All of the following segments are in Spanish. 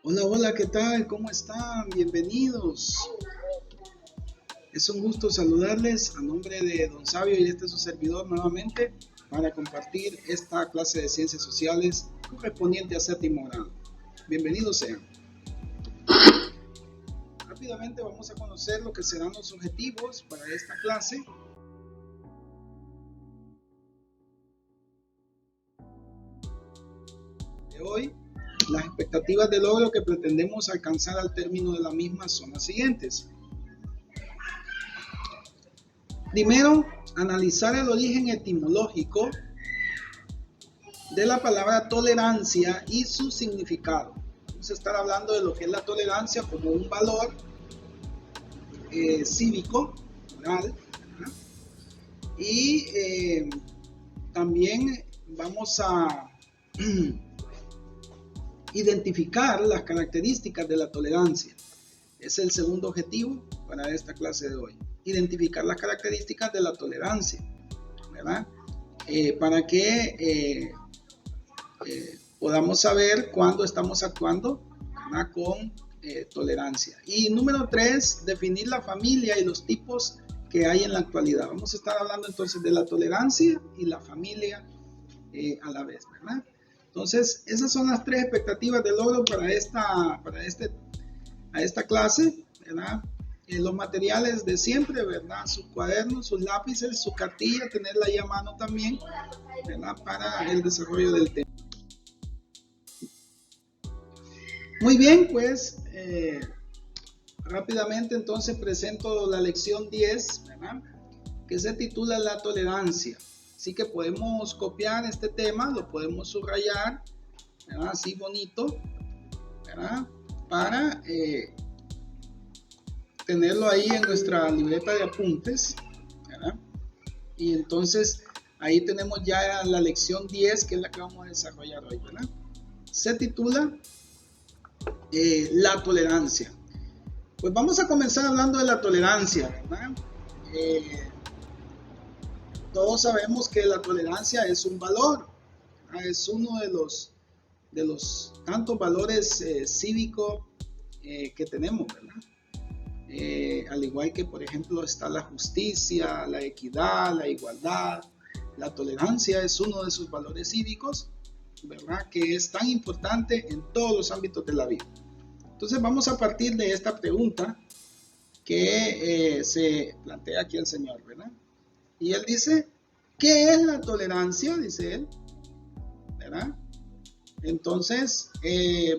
Hola, hola, ¿qué tal? ¿Cómo están? Bienvenidos. Es un gusto saludarles a nombre de Don Sabio y este es su servidor nuevamente para compartir esta clase de ciencias sociales correspondiente a séptimo grado. Bienvenidos sean. Rápidamente vamos a conocer lo que serán los objetivos para esta clase. De hoy, las expectativas de logro que pretendemos alcanzar al término de la misma son las siguientes. Primero, analizar el origen etimológico de la palabra tolerancia y su significado. Vamos a estar hablando de lo que es la tolerancia como un valor cívico, moral, ¿verdad? Y también vamos a identificar las características de la tolerancia. Es el segundo objetivo para esta clase de hoy. Identificar las características de la tolerancia, ¿verdad? Para que podamos saber cuándo estamos actuando, ¿verdad?, con tolerancia. Y número 3, definir la familia y los tipos que hay en la actualidad. Vamos a estar hablando entonces de la tolerancia y la familia a la vez, ¿verdad? Entonces, esas son las tres expectativas de logro para esta clase, ¿verdad? Los materiales de siempre, ¿verdad? Sus cuadernos, sus lápices, su cartilla, tenerla ahí a mano también, ¿verdad?, para el desarrollo del tema. Muy bien, pues rápidamente entonces presento la lección 10, ¿verdad?, que se titula La tolerancia. Así que podemos copiar este tema, lo podemos subrayar, ¿verdad?, así bonito, ¿verdad?, para tenerlo ahí en nuestra libreta de apuntes, ¿verdad? Y entonces ahí tenemos ya la lección 10, que es la que vamos a desarrollar hoy, ¿verdad? Se titula La tolerancia. Pues vamos a comenzar hablando de la tolerancia, ¿verdad? Todos sabemos que la tolerancia es un valor, ¿verdad? Es uno de los tantos valores cívicos que tenemos, ¿verdad? Al igual que, por ejemplo, está la justicia, la equidad, la igualdad. La tolerancia es uno de esos valores cívicos, ¿verdad?, que es tan importante en todos los ámbitos de la vida. Entonces vamos a partir de esta pregunta que se plantea aquí el Señor, ¿verdad? Y Él dice, ¿qué es la tolerancia?, dice Él, ¿verdad? Entonces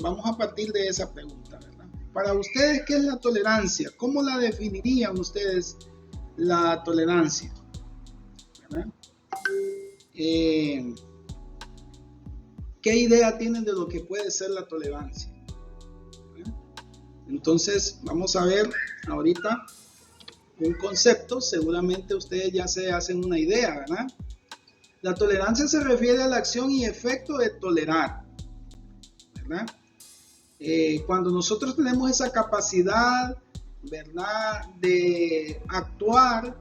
vamos a partir de esa pregunta, ¿verdad? Para ustedes, ¿qué es la tolerancia? ¿Cómo la definirían ustedes la tolerancia? ¿Verdad? ¿Qué idea tienen de lo que puede ser la tolerancia? ¿Verdad? Entonces vamos a ver ahorita un concepto, seguramente ustedes ya se hacen una idea, ¿verdad? La tolerancia se refiere a la acción y efecto de tolerar, ¿verdad? Cuando nosotros tenemos esa capacidad, ¿verdad?, de actuar,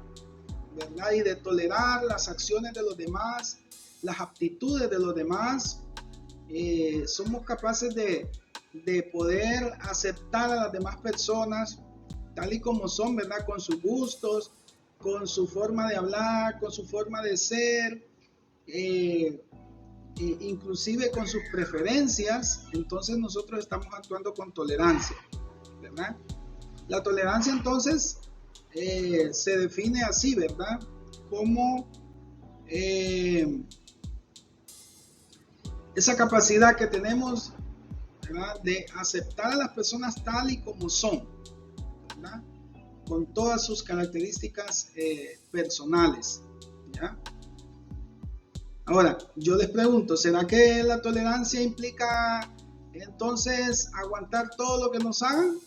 ¿verdad?, y de tolerar las acciones de los demás, las aptitudes de los demás, somos capaces de poder aceptar a las demás personas tal y como son, ¿verdad?, con sus gustos, con su forma de hablar, con su forma de ser, inclusive con sus preferencias. Entonces nosotros estamos actuando con tolerancia, ¿verdad? La tolerancia entonces se define así, ¿verdad?, como esa capacidad que tenemos, ¿verdad?, de aceptar a las personas tal y como son, ¿verdad?, con todas sus características personales, ¿ya? Ahora, yo les pregunto, ¿será que la tolerancia implica entonces aguantar todo lo que nos hagan?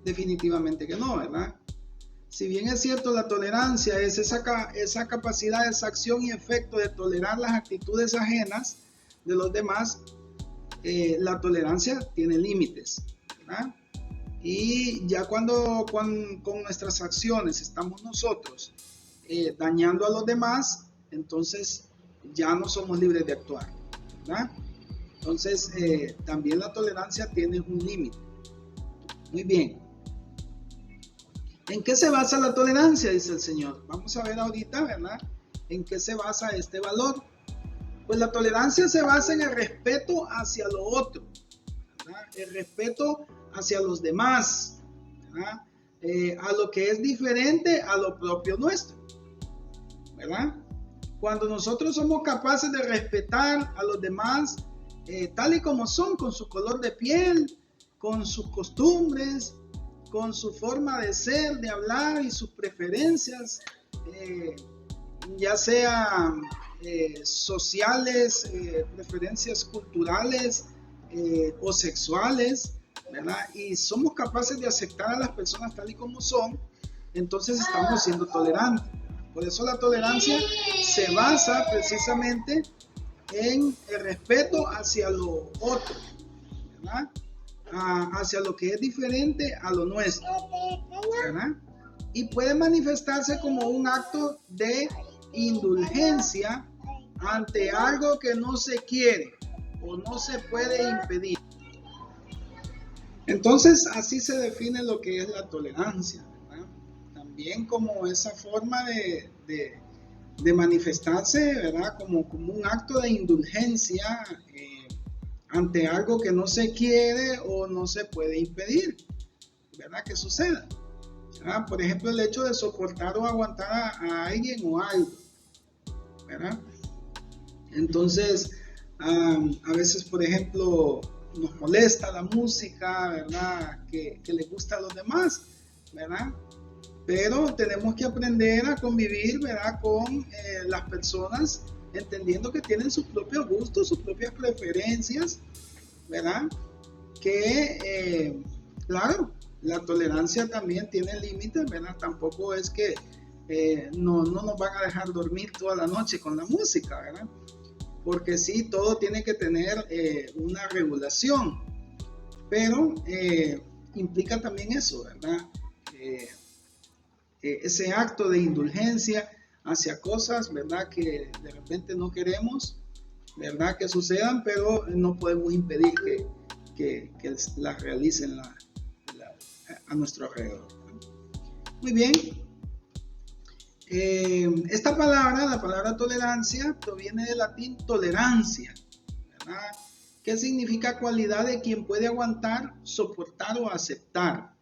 Definitivamente que no, ¿verdad? Si bien es cierto, la tolerancia es esa capacidad, esa acción y efecto de tolerar las actitudes ajenas de los demás, la tolerancia tiene límites, ¿verdad? Y ya cuando con nuestras acciones estamos nosotros dañando a los demás, entonces ya no somos libres de actuar, ¿verdad? Entonces, también la tolerancia tiene un límite. Muy bien. ¿En qué se basa la tolerancia? Dice el Señor. Vamos a ver ahorita, ¿verdad? ¿En qué se basa este valor? Pues la tolerancia se basa en el respeto hacia lo otro, ¿verdad? El respeto hacia los demás, ¿verdad? A lo que es diferente a lo propio nuestro, ¿verdad? Cuando nosotros somos capaces de respetar a los demás tal y como son, con su color de piel, con sus costumbres, con su forma de ser, de hablar y sus preferencias, ya sea sociales, preferencias culturales o sexuales, ¿verdad? Y somos capaces de aceptar a las personas tal y como son, entonces estamos siendo tolerantes. Por eso la tolerancia se basa precisamente en el respeto hacia lo otro, ¿verdad? Hacia lo que es diferente a lo nuestro, ¿verdad? Y puede manifestarse como un acto de indulgencia ante algo que no se quiere o no se puede impedir. Entonces, así se define lo que es la tolerancia, ¿verdad? También como esa forma de manifestarse, ¿verdad? Como un acto de indulgencia ante algo que no se quiere o no se puede impedir, ¿verdad? Que suceda. ¿Verdad? Por ejemplo, el hecho de soportar o aguantar a alguien o algo, ¿verdad? Entonces, a veces, por ejemplo, nos molesta la música, ¿verdad? Que le gusta a los demás, ¿verdad? Pero tenemos que aprender a convivir, ¿verdad? Con las personas, entendiendo que tienen sus propios gustos, sus propias preferencias, ¿verdad? Que, claro, la tolerancia también tiene límites, ¿verdad? Tampoco es que no nos van a dejar dormir toda la noche con la música, ¿verdad? Porque sí, todo tiene que tener una regulación, pero implica también eso, ¿verdad? Ese acto de indulgencia hacia cosas, ¿verdad? Que de repente no queremos, ¿verdad? Que sucedan, pero no podemos impedir que las realicen a nuestro alrededor. Muy bien. Esta palabra, la palabra tolerancia, proviene del latín tolerancia, ¿verdad? Que significa cualidad de quien puede aguantar, soportar o aceptar,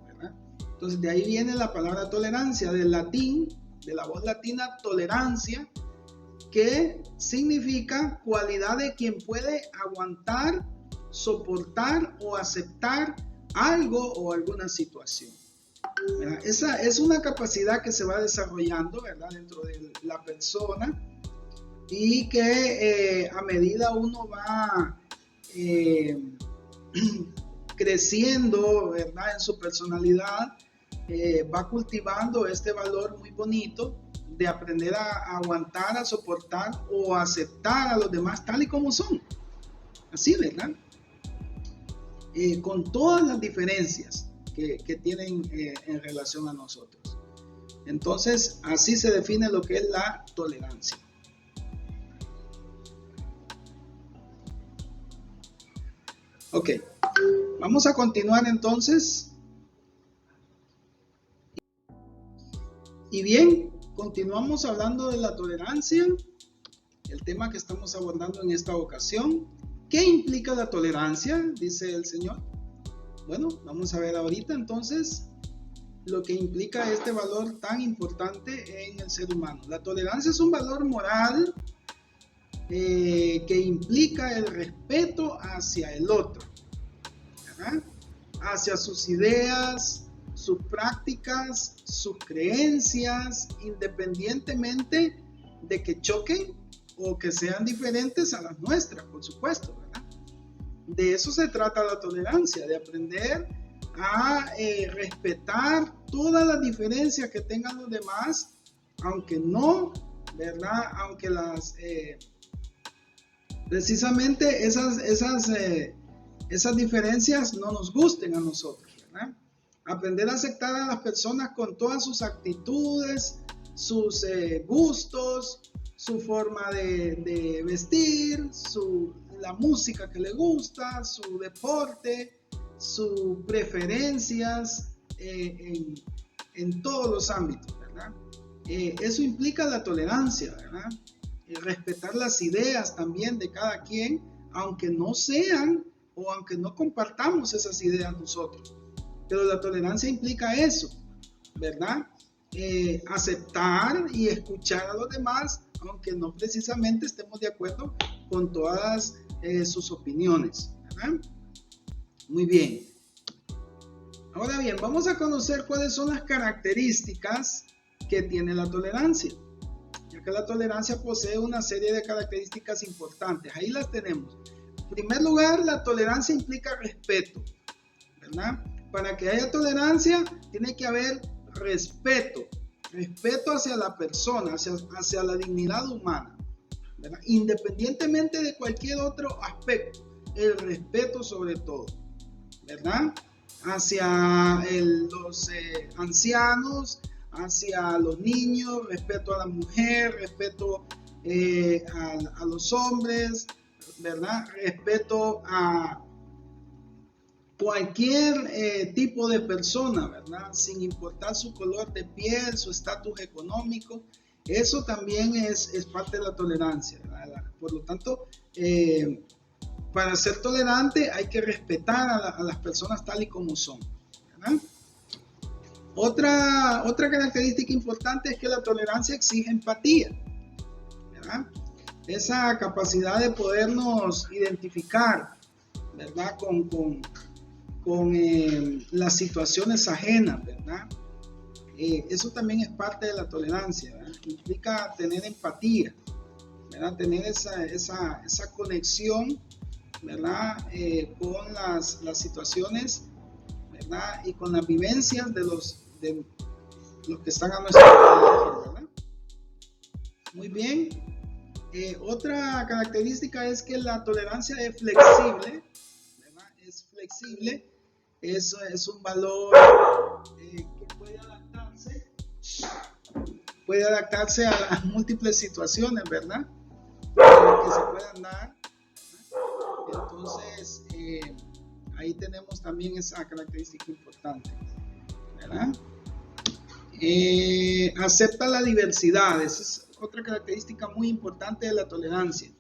¿verdad? Entonces de ahí viene la palabra tolerancia, del latín, de la voz latina tolerancia, que significa cualidad de quien puede aguantar, soportar o aceptar algo o alguna situación. ¿Verdad? Esa es una capacidad que se va desarrollando, ¿verdad? Dentro de la persona y que a medida uno va creciendo, ¿verdad? En su personalidad, va cultivando este valor muy bonito de aprender a aguantar, a soportar o a aceptar a los demás tal y como son. Así, ¿verdad? Con todas las diferencias que tienen en relación a nosotros. Entonces, así se define lo que es la tolerancia. Ok, vamos a continuar entonces. Y bien, continuamos hablando de la tolerancia, el tema que estamos abordando en esta ocasión. ¿Qué implica la tolerancia? Dice el Señor. Bueno, vamos a ver ahorita entonces lo que implica este valor tan importante en el ser humano. La tolerancia es un valor moral que implica el respeto hacia el otro, ¿verdad? Hacia sus ideas, sus prácticas, sus creencias, independientemente de que choquen o que sean diferentes a las nuestras, por supuesto, ¿verdad? De eso se trata la tolerancia, de aprender a respetar todas las diferencias que tengan los demás, aunque no, ¿verdad? Aunque precisamente esas diferencias no nos gusten a nosotros, ¿verdad? Aprender a aceptar a las personas con todas sus actitudes, sus gustos, su forma de vestir, la música que le gusta, su deporte, sus preferencias en todos los ámbitos, ¿verdad? Eso implica la tolerancia, ¿verdad? Respetar las ideas también de cada quien, aunque no sean o aunque no compartamos esas ideas nosotros. Pero la tolerancia implica eso, ¿verdad? Aceptar y escuchar a los demás, aunque no precisamente estemos de acuerdo con todas sus opiniones, ¿verdad? Muy bien. Ahora bien, vamos a conocer cuáles son las características que tiene la tolerancia, ya que la tolerancia posee una serie de características importantes. Ahí las tenemos. En primer lugar, la tolerancia implica respeto, ¿verdad? Para que haya tolerancia, tiene que haber respeto hacia la persona, hacia la dignidad humana, ¿verdad? Independientemente de cualquier otro aspecto, el respeto sobre todo, ¿verdad? Hacia los ancianos, hacia los niños, respeto a la mujer, respeto a los hombres, ¿verdad? Respeto a cualquier tipo de persona, ¿verdad? Sin importar su color de piel, su estatus económico. Eso también es parte de la tolerancia, ¿verdad? Por lo tanto, para ser tolerante hay que respetar a las personas tal y como son, ¿verdad? Otra característica importante es que la tolerancia exige empatía, ¿verdad? Esa capacidad de podernos identificar, ¿verdad? Con las situaciones ajenas, ¿verdad? Eso también es parte de la tolerancia, ¿verdad? Implica tener empatía, ¿verdad? Tener esa conexión, ¿verdad? Con las situaciones, ¿verdad? Y con las vivencias de los que están a nuestro alrededor, ¿verdad? Muy bien. Otra característica es que la tolerancia es flexible, ¿verdad? Es flexible, es un valor que puede adaptarse a las múltiples situaciones, ¿verdad? Que se puedan dar. Entonces, ahí tenemos también esa característica importante, ¿verdad? Acepta la diversidad, esa es otra característica muy importante de la tolerancia.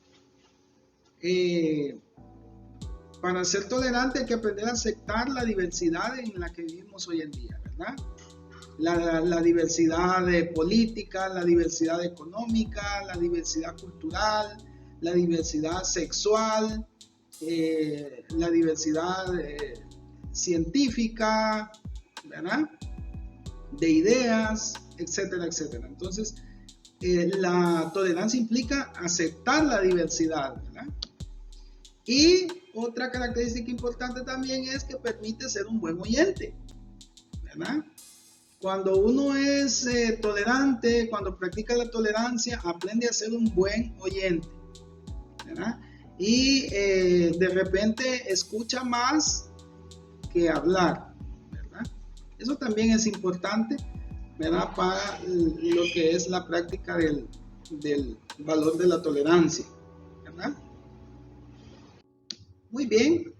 Para ser tolerante hay que aprender a aceptar la diversidad en la que vivimos hoy en día, ¿verdad? La diversidad política, la diversidad económica, la diversidad cultural, la diversidad sexual, la diversidad científica, ¿verdad? De ideas, etcétera, etcétera. Entonces, la tolerancia implica aceptar la diversidad, ¿verdad? Y otra característica importante también es que permite ser un buen oyente, ¿verdad? Cuando uno es tolerante, cuando practica la tolerancia, aprende a ser un buen oyente, ¿verdad? Y de repente escucha más que hablar, ¿verdad? Eso también es importante, ¿verdad? Para lo que es la práctica del valor de la tolerancia, ¿verdad? Muy bien,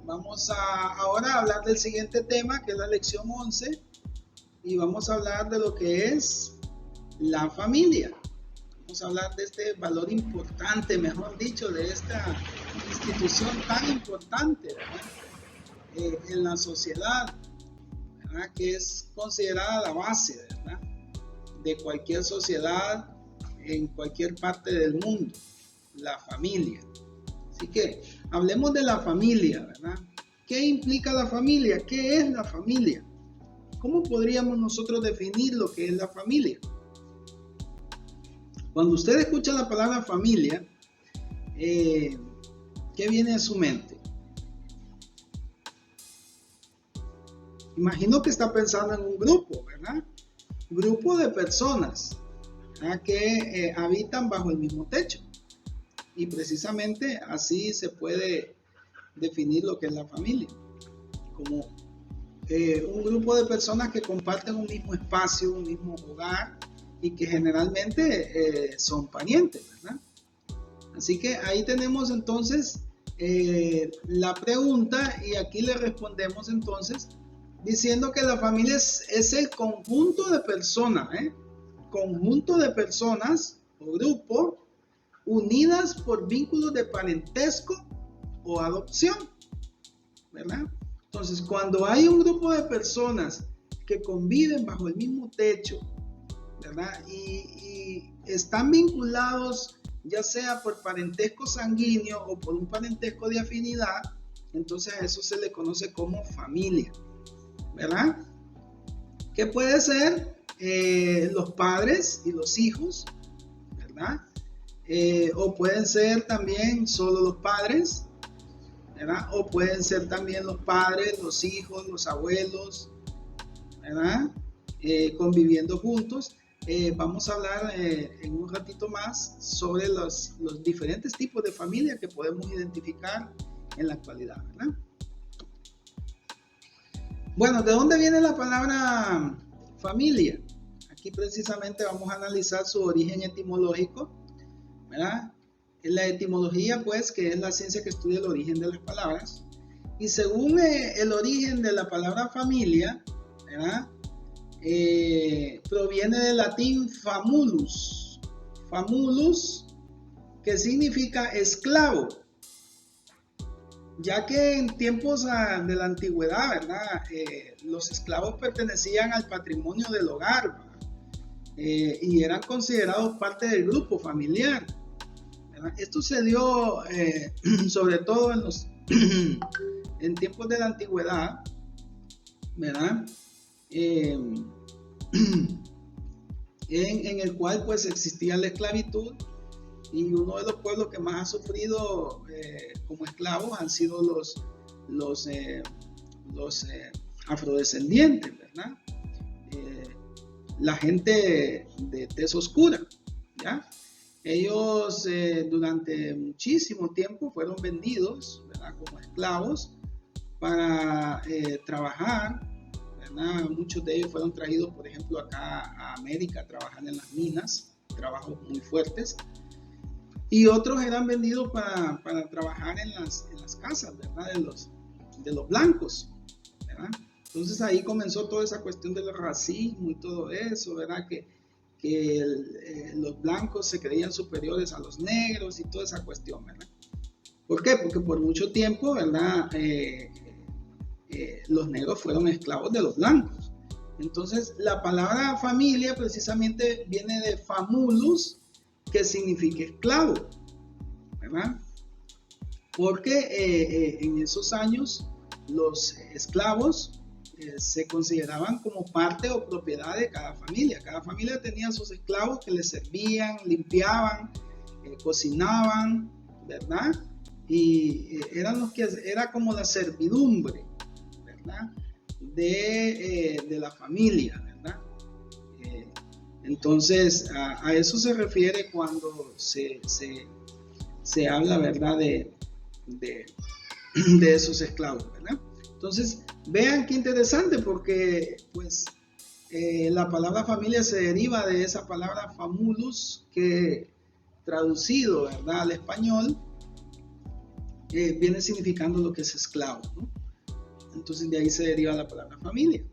vamos ahora a hablar del siguiente tema, que es la lección 11, y vamos a hablar de lo que es la familia. Vamos a hablar de este valor importante, mejor dicho, de esta institución tan importante, ¿verdad? En la sociedad, ¿verdad? Que es considerada la base, ¿verdad? De cualquier sociedad en cualquier parte del mundo, la familia. Así que hablemos de la familia, ¿verdad? ¿Qué implica la familia? ¿Qué es la familia? ¿Cómo podríamos nosotros definir lo que es la familia? Cuando usted escucha la palabra familia, ¿qué viene a su mente? Imagino que está pensando en un grupo, ¿verdad? Grupo de personas, ¿verdad? Que habitan bajo el mismo techo. Y precisamente así se puede definir lo que es la familia, como un grupo de personas que comparten un mismo espacio, un mismo hogar y que generalmente son parientes, ¿verdad? Así que ahí tenemos entonces la pregunta y aquí le respondemos entonces diciendo que la familia es el conjunto de personas, conjunto de personas o grupo unidas por vínculos de parentesco o adopción, ¿verdad? Entonces, cuando hay un grupo de personas que conviven bajo el mismo techo, ¿verdad? Y están vinculados ya sea por parentesco sanguíneo o por un parentesco de afinidad, entonces a eso se le conoce como familia, ¿verdad? Que puede ser los padres y los hijos, ¿verdad? O pueden ser también solo los padres, ¿verdad? O pueden ser también los padres, los hijos, los abuelos, ¿verdad? Conviviendo juntos. Vamos a hablar en un ratito más sobre los diferentes tipos de familia que podemos identificar en la actualidad, ¿verdad? Bueno, ¿de dónde viene la palabra familia? Aquí precisamente vamos a analizar su origen etimológico, ¿verdad? La etimología, pues, que es la ciencia que estudia el origen de las palabras. Y según el origen de la palabra familia, ¿verdad? Proviene del latín famulus. Famulus, que significa esclavo. Ya que en tiempos de la antigüedad, ¿verdad? Los esclavos pertenecían al patrimonio del hogar, y eran considerados parte del grupo familiar, ¿verdad? Esto se dio sobre todo en tiempos de la antigüedad, ¿verdad? En el cual pues existía la esclavitud, y uno de los pueblos que más ha sufrido como esclavos han sido los afrodescendientes, ¿verdad? La gente de tez oscura, ¿ya? Ellos durante muchísimo tiempo fueron vendidos, ¿verdad? Como esclavos para trabajar, ¿verdad? Muchos de ellos fueron traídos, por ejemplo, acá a América a trabajar en las minas, trabajos muy fuertes. Y otros eran vendidos para trabajar en las casas, ¿verdad? De los blancos, ¿verdad? Entonces ahí comenzó toda esa cuestión del racismo y todo eso, ¿verdad? Que los blancos se creían superiores a los negros y toda esa cuestión, ¿verdad? ¿Por qué? Porque por mucho tiempo, ¿verdad? Los negros fueron esclavos de los blancos. Entonces la palabra familia precisamente viene de famulus, que significa esclavo, ¿verdad? Porque en esos años los esclavos se consideraban como parte o propiedad de cada familia. Cada familia tenía sus esclavos que les servían, limpiaban, cocinaban, ¿verdad? Y eran los que era como la servidumbre, ¿verdad? De la familia, ¿verdad? Entonces, a eso se refiere cuando se habla, ¿verdad? De esos esclavos, ¿verdad? Entonces, vean qué interesante, porque pues la palabra familia se deriva de esa palabra famulus, que traducido, ¿verdad?, al español viene significando lo que es esclavo, ¿no? Entonces de ahí se deriva la palabra familia.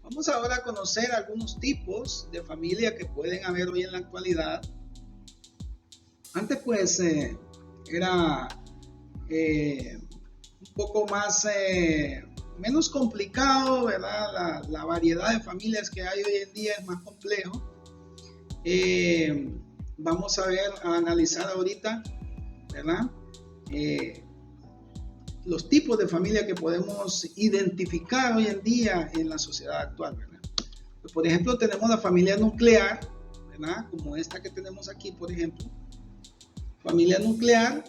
Vamos ahora a conocer algunos tipos de familia que pueden haber hoy en la actualidad. Antes pues era un poco más, menos complicado, ¿verdad? La variedad de familias que hay hoy en día es más complejo. Vamos a analizar ahorita, ¿verdad? Los tipos de familia que podemos identificar hoy en día en la sociedad actual, ¿verdad? Pues, por ejemplo, tenemos la familia nuclear, ¿verdad? Como esta que tenemos aquí, por ejemplo. Familia nuclear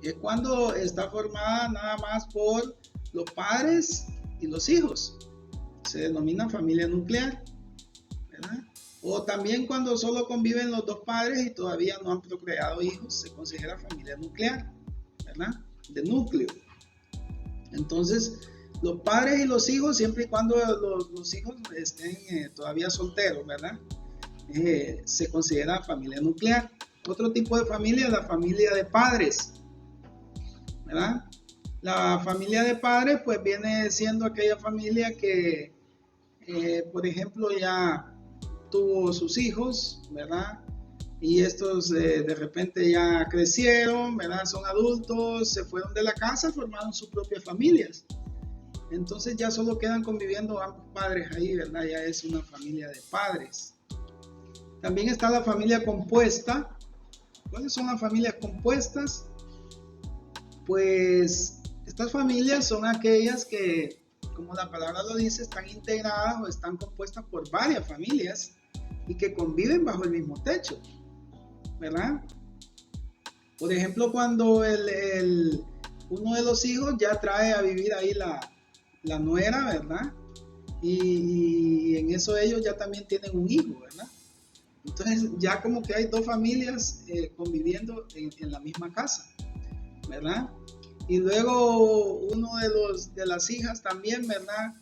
es cuando está formada nada más por los padres y los hijos. Se denomina familia nuclear, ¿verdad? O también cuando solo conviven los dos padres y todavía no han procreado hijos, se considera familia nuclear, ¿verdad? De núcleo. Entonces, los padres y los hijos, siempre y cuando los hijos estén todavía solteros, ¿verdad? Se considera familia nuclear. Otro tipo de familia es la familia de padres, ¿verdad? La familia de padres pues viene siendo aquella familia que, por ejemplo, ya tuvo sus hijos, ¿verdad? Y estos de repente ya crecieron, ¿verdad? Son adultos, se fueron de la casa, formaron sus propias familias. Entonces ya solo quedan conviviendo ambos padres ahí, ¿verdad? Ya es una familia de padres. También está la familia compuesta. ¿Cuáles son las familias compuestas? Pues estas familias son aquellas que, como la palabra lo dice, están integradas o están compuestas por varias familias y que conviven bajo el mismo techo, ¿verdad? Por ejemplo, cuando uno de los hijos ya trae a vivir ahí la nuera, ¿verdad? Y en eso ellos ya también tienen un hijo, ¿verdad? Entonces ya como que hay dos familias conviviendo en la misma casa, ¿verdad? Y luego uno de las hijas también, ¿verdad?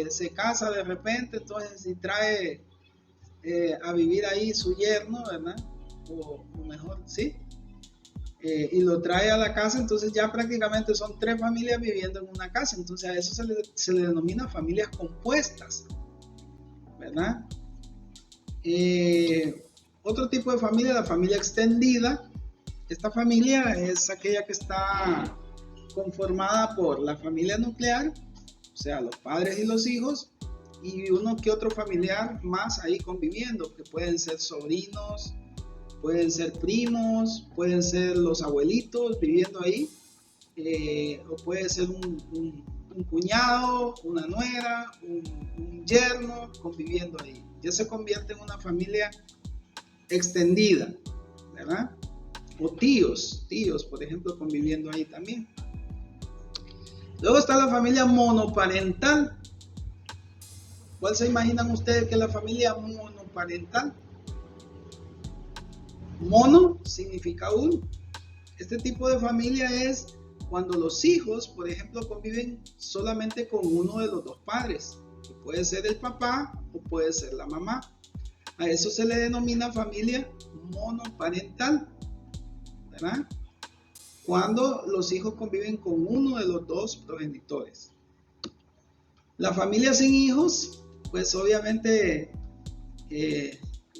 Se casa de repente, entonces y trae a vivir ahí su yerno, ¿verdad? O mejor, sí. Y lo trae a la casa, entonces ya prácticamente son tres familias viviendo en una casa, entonces a eso se le denomina familias compuestas, ¿verdad? Otro tipo de familia, la familia extendida. Esta familia es aquella que está conformada por la familia nuclear, o sea, los padres y los hijos, y uno que otro familiar más ahí conviviendo, que pueden ser sobrinos, pueden ser primos, pueden ser los abuelitos viviendo ahí, o puede ser un cuñado, una nuera, un yerno conviviendo ahí. Ya se convierte en una familia extendida, ¿verdad? O tíos, por ejemplo, conviviendo ahí también. Luego está la familia monoparental. ¿Cuál se imaginan ustedes que es la familia monoparental? Mono significa uno. Este tipo de familia es cuando los hijos, por ejemplo, conviven solamente con uno de los dos padres, que puede ser el papá o puede ser la mamá. A eso se le denomina familia monoparental, ¿verdad? Cuando los hijos conviven con uno de los dos progenitores. La familia sin hijos, pues obviamente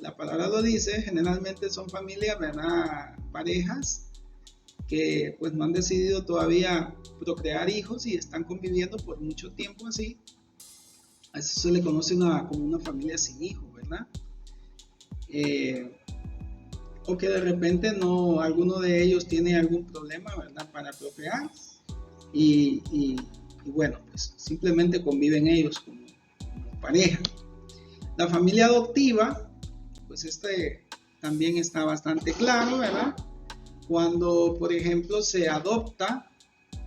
la palabra lo dice, generalmente son familias, ¿verdad? Parejas que pues no han decidido todavía procrear hijos y están conviviendo por mucho tiempo así. A eso se le conoce como una familia sin hijos, ¿verdad? O que de repente no, alguno de ellos tiene algún problema, ¿verdad? Para procrear y bueno, pues simplemente conviven ellos como pareja. La familia adoptiva, pues también está bastante claro, ¿verdad? Cuando, por ejemplo, se adopta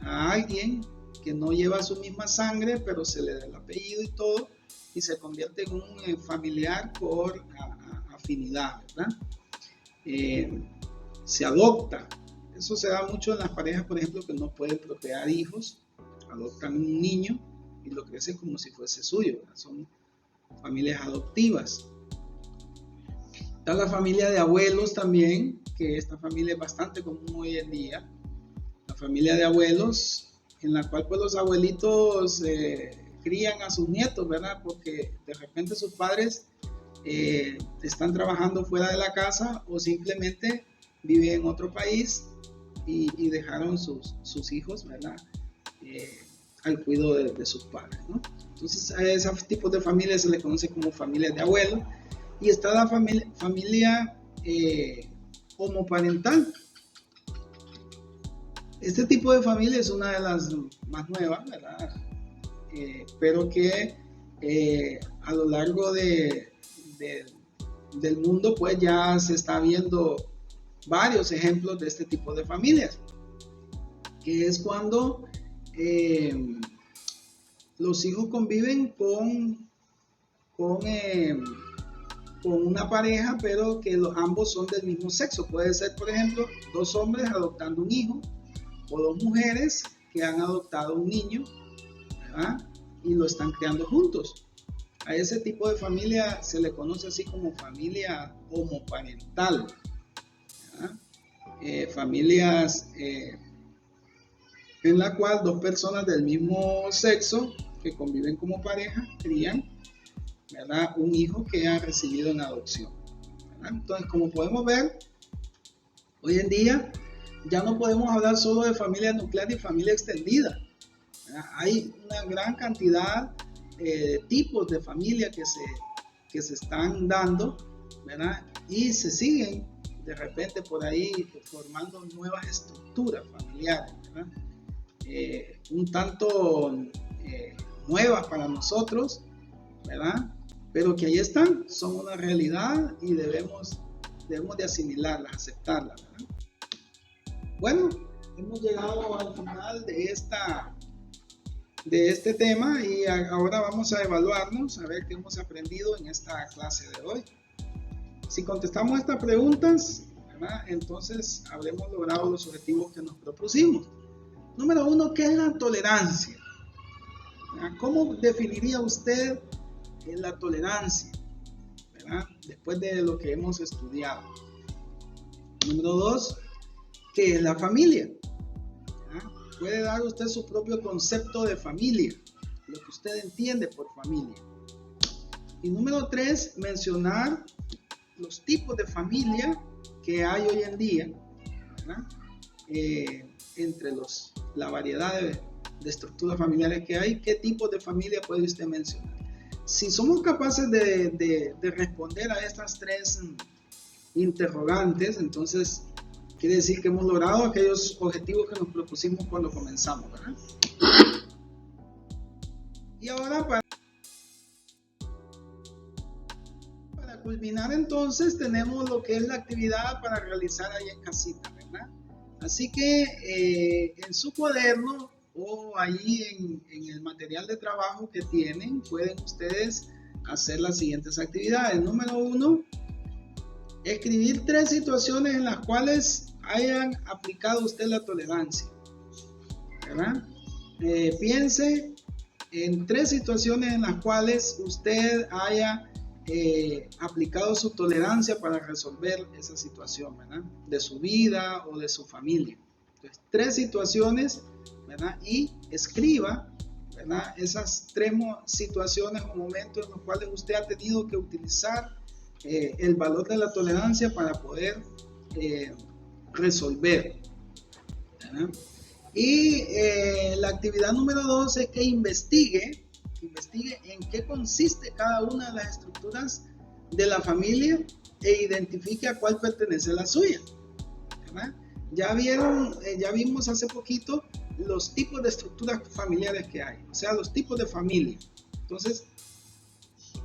a alguien que no lleva su misma sangre, pero se le da el apellido y todo, y se convierte en un familiar por afinidad, ¿verdad? Se adopta. Eso se da mucho en las parejas, por ejemplo, que no pueden procrear hijos, adoptan un niño y lo crecen como si fuese suyo, ¿verdad? Son familias adoptivas. Está la familia de abuelos también, que esta familia es bastante común hoy en día. La familia de abuelos, en la cual pues los abuelitos crían a sus nietos, ¿verdad? Porque de repente sus padres están trabajando fuera de la casa o simplemente viven en otro país y dejaron sus hijos, ¿verdad? Al cuidado de sus padres, ¿no? Entonces a esos tipos de familias se les conoce como familias de abuelos. Y está la familia homoparental. Este tipo de familia es una de las más nuevas, ¿verdad? Pero que a lo largo del mundo pues ya se está viendo varios ejemplos de este tipo de familias, que es cuando los hijos conviven con una pareja, pero que ambos son del mismo sexo. Puede ser, por ejemplo, dos hombres adoptando un hijo o dos mujeres que han adoptado un niño, ¿verdad? Y lo están criando juntos. A ese tipo de familia se le conoce así como familia homoparental, familias en la cual dos personas del mismo sexo que conviven como pareja crían, ¿verdad?, un hijo que ha recibido en adopción, ¿verdad? Entonces, como podemos ver, hoy en día ya no podemos hablar solo de familia nuclear y familia extendida, ¿verdad? Hay una gran cantidad de tipos de familia que se están dando, ¿verdad? Y se siguen de repente por ahí formando nuevas estructuras familiares, ¿verdad? Un tanto nuevas para nosotros, ¿verdad? Pero que ahí están, son una realidad y debemos de asimilarlas, aceptarlas, ¿verdad? Bueno, hemos llegado al final de este tema y ahora vamos a evaluarnos, a ver qué hemos aprendido en esta clase de hoy. Si contestamos estas preguntas, ¿verdad?, entonces habremos logrado los objetivos que nos propusimos. Número 1, ¿qué es la tolerancia? ¿Cómo definiría usted la tolerancia, ¿verdad?, después de lo que hemos estudiado? Número 2, ¿qué es la familia? ¿Verdad? Puede dar usted su propio concepto de familia, lo que usted entiende por familia. Y número 3, mencionar los tipos de familia que hay hoy en día, ¿verdad?, entre la variedad de estructuras familiares que hay, ¿qué tipo de familia puede usted mencionar? Si somos capaces de responder a estas 3 interrogantes, entonces quiere decir que hemos logrado aquellos objetivos que nos propusimos cuando comenzamos, ¿verdad? Y ahora para culminar, entonces tenemos lo que es la actividad para realizar ahí en casita, ¿verdad? Así que en su cuaderno o ahí en el material de trabajo que tienen, pueden ustedes hacer las siguientes actividades. Número 1, escribir 3 situaciones en las cuales hayan aplicado usted la tolerancia, ¿verdad? Piense en 3 situaciones en las cuales usted haya aplicado su tolerancia para resolver esa situación, ¿verdad?, de su vida o de su familia. Entonces, 3 situaciones, ¿verdad?, y escriba, ¿verdad?, esas 3 situaciones o momentos en los cuales usted ha tenido que utilizar el valor de la tolerancia para poder resolver, ¿verdad? Y la actividad número 2 es que investigue en qué consiste cada una de las estructuras de la familia e identifique a cuál pertenece la suya, ¿verdad? Ya vimos hace poquito los tipos de estructuras familiares que hay, o sea, los tipos de familia. Entonces,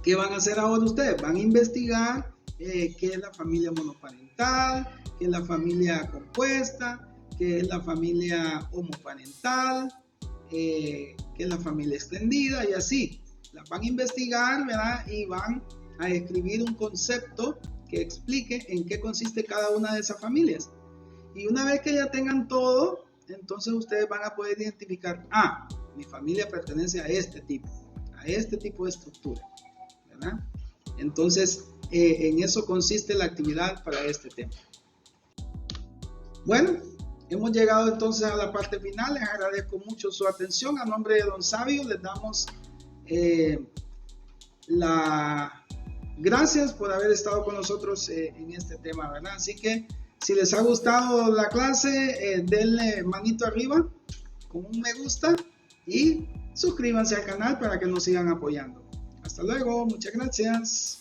¿qué van a hacer ahora ustedes? Van a investigar qué es la familia monoparental, qué es la familia compuesta, qué es la familia homoparental, qué es la familia extendida, y así. Las van a investigar, ¿verdad?, y van a escribir un concepto que explique en qué consiste cada una de esas familias. Y una vez que ya tengan todo, entonces ustedes van a poder identificar, mi familia pertenece a este tipo de estructura, ¿verdad? Entonces, en eso consiste la actividad para este tema. Bueno, hemos llegado entonces a la parte final. Les agradezco mucho su atención. A nombre de Don Sabio les damos las gracias por haber estado con nosotros en este tema, ¿verdad? Así que si les ha gustado la clase, denle manito arriba con un me gusta y suscríbanse al canal para que nos sigan apoyando. Hasta luego, muchas gracias.